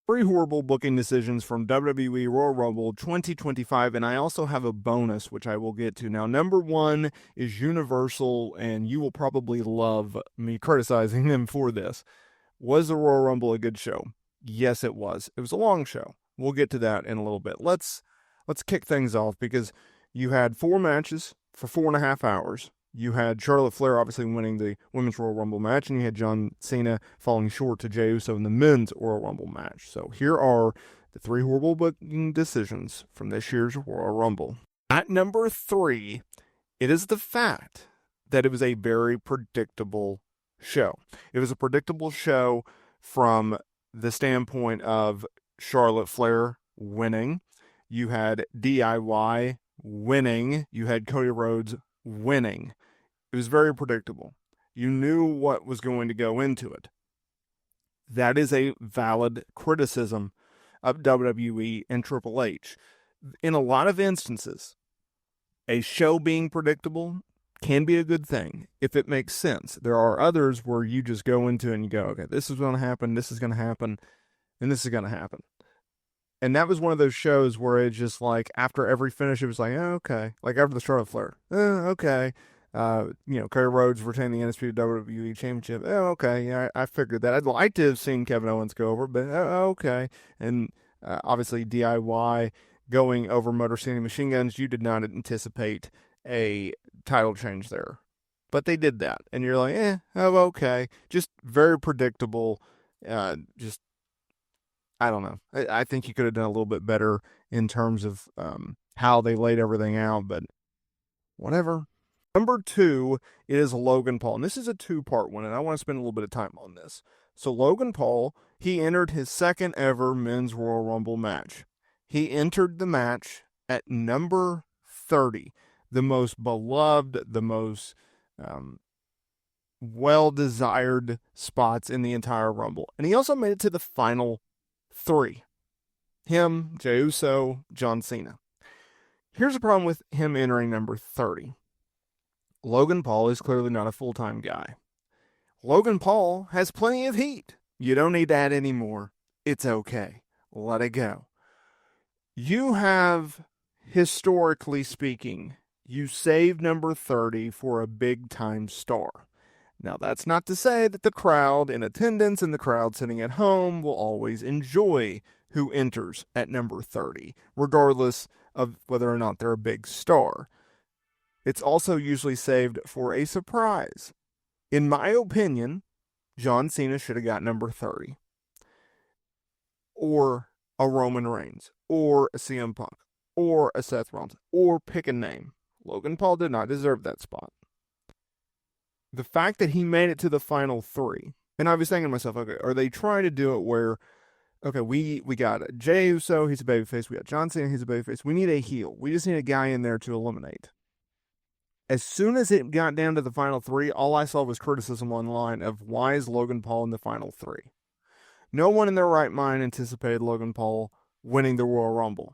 Three horrible booking decisions from WWE Royal Rumble 2025, and I also have a bonus, which I will get to. Now, number one is Universal, and you will probably love me criticizing them for this. Was the Royal Rumble a good show? Yes, it was. It was a long show. We'll get to that in a little bit. Let's kick things off because you had 4 matches for 4.5 hours. You had Charlotte Flair obviously winning the Women's Royal Rumble match, and you had John Cena falling short to Jey Uso in the Men's Royal Rumble match. So here are the 3 horrible booking decisions from this year's Royal Rumble. At number 3, it is the fact that it was a very predictable show. It was a predictable show from the standpoint of Charlotte Flair winning. You had DIY winning. You had Cody Rhodes winning. It was very predictable. You knew what was going to go into it. That is a valid criticism of WWE and Triple H. In a lot of instances, a show being predictable can be a good thing if it makes sense. There are others where you just go into it and you go, okay, this is going to happen, this is going to happen, and this is going to happen. And that was one of those shows where it just like, after every finish, it was like, oh, okay. Like after the Charlotte Flair, okay. Cody Rhodes retaining the undisputed WWE Championship. Oh, okay. Yeah, I figured that. I'd like to have seen Kevin Owens go over, but okay. And obviously DIY going over Motor City Machine Guns. You did not anticipate a title change there, but they did that, and you're like, okay. Just very predictable. Just I don't know. I think you could have done a little bit better in terms of how they laid everything out, but whatever. Number 2 is Logan Paul, and this is a 2-part one, and I want to spend a little bit of time on this. So Logan Paul, he entered his second ever Men's Royal Rumble match. He entered the match at number 30, the most beloved, the most well-desired spots in the entire Rumble. And he also made it to the final 3. Him, Jey Uso, John Cena. Here's the problem with him entering number 30. Logan Paul is clearly not a full-time guy. Logan Paul has plenty of heat. You don't need that anymore. It's okay. Let it go. You have, historically speaking, you saved number 30 for a big-time star. Now, that's not to say that the crowd in attendance and the crowd sitting at home will always enjoy who enters at number 30, regardless of whether or not they're a big star. It's also usually saved for a surprise. In my opinion, John Cena should have got number 30. Or a Roman Reigns. Or a CM Punk. Or a Seth Rollins. Or pick a name. Logan Paul did not deserve that spot. The fact that he made it to the final 3, and I was thinking to myself, okay, are they trying to do it where, okay, we got Jey Uso, he's a babyface. We got John Cena, he's a babyface. We need a heel. We just need a guy in there to eliminate. As soon as it got down to the final 3, all I saw was criticism online of why is Logan Paul in the final 3. No one in their right mind anticipated Logan Paul winning the Royal Rumble.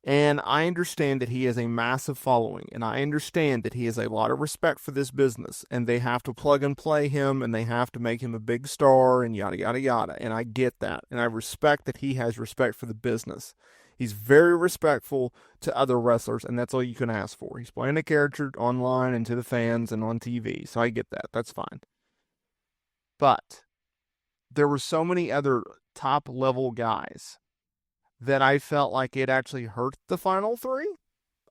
And I understand that he has a massive following, and I understand that he has a lot of respect for this business, and they have to plug and play him, and they have to make him a big star, and yada, yada, yada. And I get that, and I respect that he has respect for the business. He's very respectful to other wrestlers, and that's all you can ask for. He's playing a character online and to the fans and on TV, so I get that. That's fine. But there were so many other top-level guys that I felt like it actually hurt the final 3.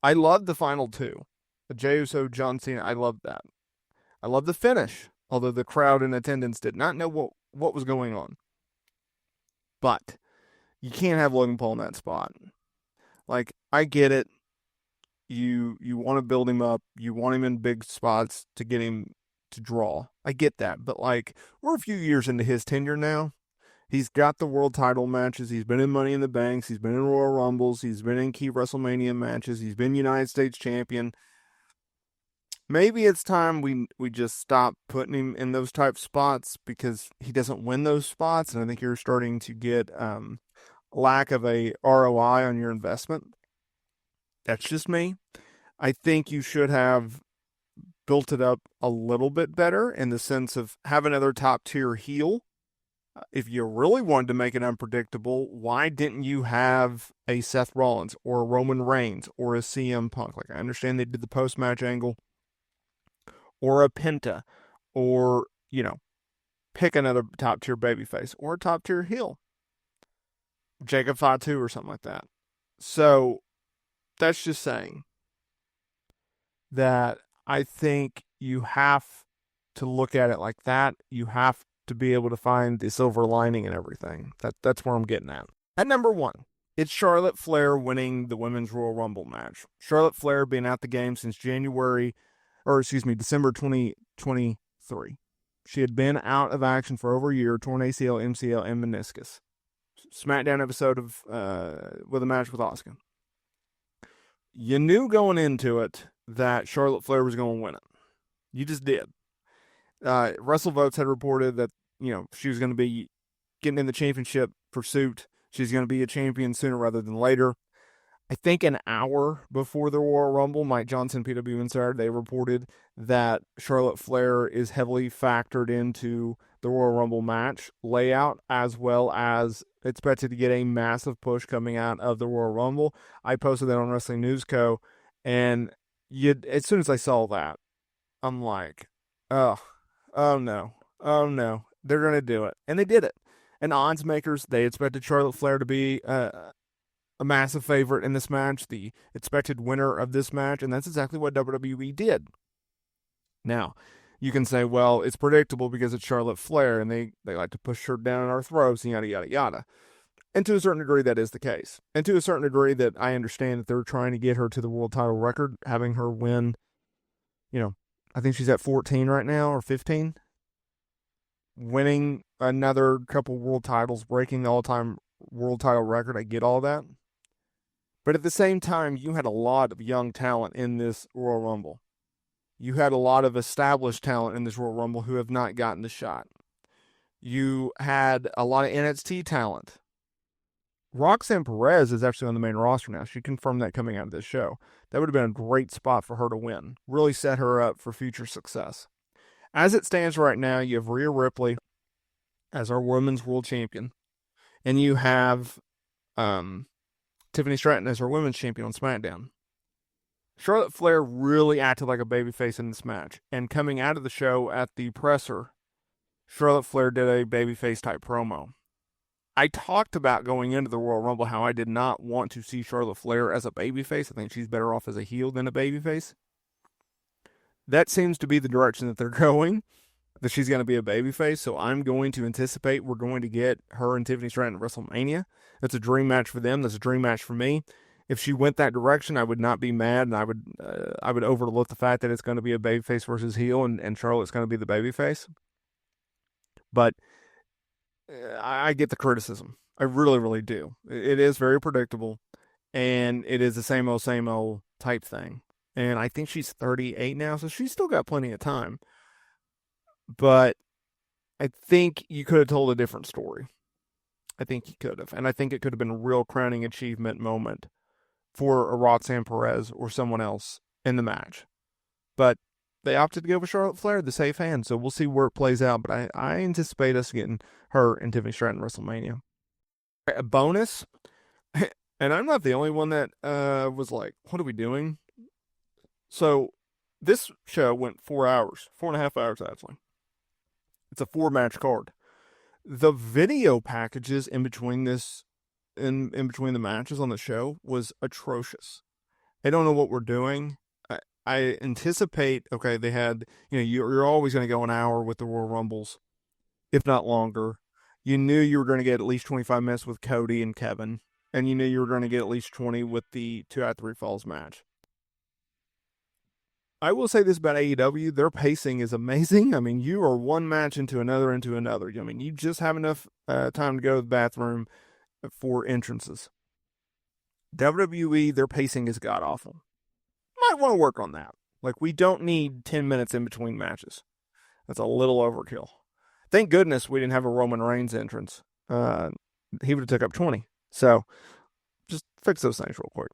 I loved the final 2. The Jey Uso, John Cena, I loved that. I loved the finish, although the crowd in attendance did not know what was going on. But you can't have Logan Paul in that spot. Like, I get it. You want to build him up. You want him in big spots to get him to draw. I get that. But, like, we're a few years into his tenure now. He's got the world title matches. He's been in Money in the Banks. He's been in Royal Rumbles. He's been in key WrestleMania matches. He's been United States champion. Maybe it's time we just stop putting him in those type spots because he doesn't win those spots. And I think you're starting to get lack of a ROI on your investment. That's just me. I think you should have built it up a little bit better in the sense of have another top tier heel If you really wanted to make it unpredictable, why didn't you have a Seth Rollins or a Roman Reigns or a CM Punk? Like, I understand they did the post-match angle, or a Penta, or, pick another top-tier babyface or a top-tier heel. Jacob Fatu or something like that. So, that's just saying that I think you have to look at it like that. You have to be able to find the silver lining and everything. That's where I'm getting at. At number 1, it's Charlotte Flair winning the Women's Royal Rumble match. Charlotte Flair being out the game since December 2023. She had been out of action for over a year, torn ACL, MCL, and meniscus. SmackDown episode with a match with Asuka. You knew going into it that Charlotte Flair was going to win it. You just did. WrestleVotes had reported that, she was going to be getting in the championship pursuit. She's going to be a champion sooner rather than later. I think an hour before the Royal Rumble, Mike Johnson, PW Insider, they reported that Charlotte Flair is heavily factored into the Royal Rumble match layout, as well as expected to get a massive push coming out of the Royal Rumble. I posted that on Wrestling News Co. And as soon as I saw that, I'm like, oh no, they're going to do it. And they did it. And odds makers, they expected Charlotte Flair to be a massive favorite in this match, the expected winner of this match, and that's exactly what WWE did. Now, you can say, well, it's predictable because it's Charlotte Flair, and they like to push her down our throats, and yada, yada, yada. And to a certain degree, that is the case. And to a certain degree, that I understand that they're trying to get her to the world title record, having her win, I think she's at 14 right now, or 15. Winning another couple world titles, breaking the all-time world title record, I get all that. But at the same time, you had a lot of young talent in this Royal Rumble. You had a lot of established talent in this Royal Rumble who have not gotten the shot. You had a lot of NXT talent. Roxanne Perez is actually on the main roster now. She confirmed that coming out of this show. That would have been a great spot for her to win. Really set her up for future success. As it stands right now, you have Rhea Ripley as our women's world champion. And you have Tiffany Stratton as our women's champion on SmackDown. Charlotte Flair really acted like a babyface in this match. And coming out of the show at the presser, Charlotte Flair did a babyface type promo. I talked about going into the Royal Rumble how I did not want to see Charlotte Flair as a babyface. I think she's better off as a heel than a babyface. That seems to be the direction that they're going, that she's going to be a babyface. So I'm going to anticipate we're going to get her and Tiffany Stratton at WrestleMania. That's a dream match for them. That's a dream match for me. If she went that direction, I would not be mad, and I would overlook the fact that it's going to be a babyface versus heel, and Charlotte's going to be the babyface. But I get the criticism. I really, really do. It is very predictable, and it is the same old type thing. And I think she's 38 now, so she's still got plenty of time. But I think you could have told a different story. I think you could have. And I think it could have been a real crowning achievement moment for a Roxanne Perez or someone else in the match. But they opted to go with Charlotte Flair, the safe hand. So we'll see where it plays out. But I anticipate us getting her and Tiffany Stratton WrestleMania. A bonus, and I'm not the only one that was like, what are we doing? So this show went 4 hours, 4.5 hours actually. It's a 4-match card. The video packages in between this, in between the matches on the show was atrocious. I don't know what we're doing. I anticipate, okay, they had, you're always going to go an hour with the Royal Rumbles, if not longer. You knew you were going to get at least 25 minutes with Cody and Kevin, and you knew you were going to get at least 20 with the 2 out of 3 falls match. I will say this about AEW, their pacing is amazing. I mean, you are one match into another. I mean, you just have enough time to go to the bathroom for entrances. WWE, their pacing is god-awful. Might want to work on that. Like, we don't need 10 minutes in between matches. That's a little overkill. Thank goodness we didn't have a Roman Reigns entrance. He would have took up 20. So, just fix those things real quick.